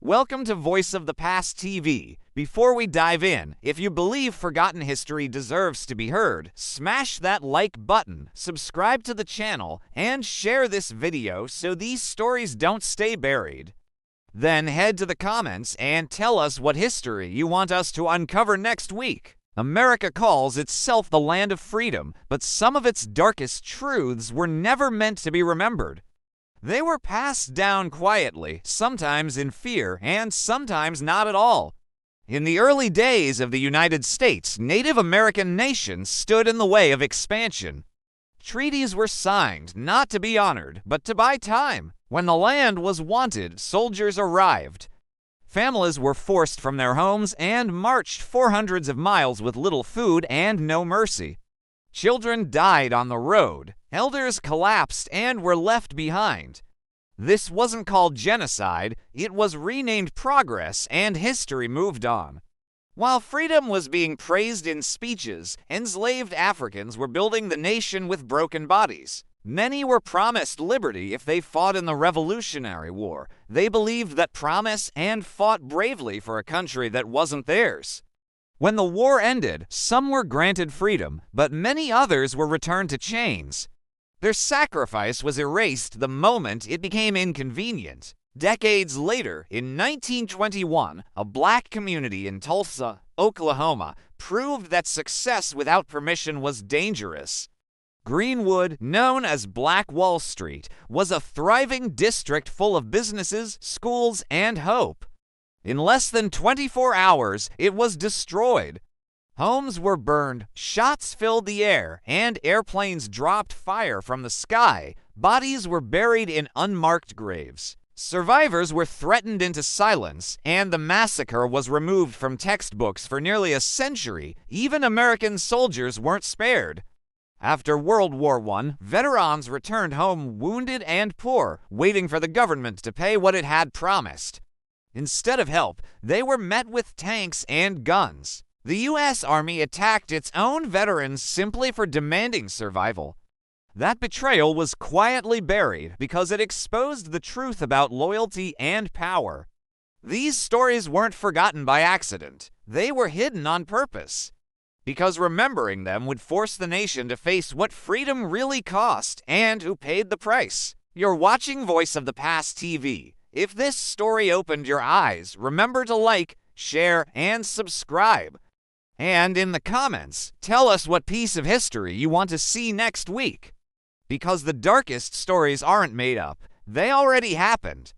Welcome to Voice of the Past TV. Before we dive in, if you believe forgotten history deserves to be heard, smash that like button, subscribe to the channel, and share this video so these stories don't stay buried. Then head to the comments and tell us what history you want us to uncover next week. America calls itself the land of freedom, but some of its darkest truths were never meant to be remembered. They were passed down quietly, sometimes in fear, and sometimes not at all. In the early days of the United States, Native American nations stood in the way of expansion. Treaties were signed not to be honored, but to buy time. When the land was wanted, soldiers arrived. Families were forced from their homes and marched 400s of miles with little food and no mercy. Children died on the road. Elders collapsed and were left behind. This wasn't called genocide, it was renamed progress, and history moved on. While freedom was being praised in speeches, enslaved Africans were building the nation with broken bodies. Many were promised liberty if they fought in the Revolutionary War. They believed that promise and fought bravely for a country that wasn't theirs. When the war ended, some were granted freedom, but many others were returned to chains. Their sacrifice was erased the moment it became inconvenient. Decades later, in 1921, a black community in Tulsa, Oklahoma, proved that success without permission was dangerous. Greenwood, known as Black Wall Street, was a thriving district full of businesses, schools, and hope. In less than 24 hours, it was destroyed. Homes were burned, shots filled the air, and airplanes dropped fire from the sky. Bodies were buried in unmarked graves. Survivors were threatened into silence, and the massacre was removed from textbooks for nearly a century. Even American soldiers weren't spared. After World War I, veterans returned home wounded and poor, waiting for the government to pay what it had promised. Instead of help, they were met with tanks and guns. The U.S. Army attacked its own veterans simply for demanding survival. That betrayal was quietly buried because it exposed the truth about loyalty and power. These stories weren't forgotten by accident. They were hidden on purpose, because remembering them would force the nation to face what freedom really cost and who paid the price. You're watching Voice of the Past TV. If this story opened your eyes, remember to like, share, and subscribe. And in the comments, tell us what piece of history you want to see next week. Because the darkest stories aren't made up, they already happened.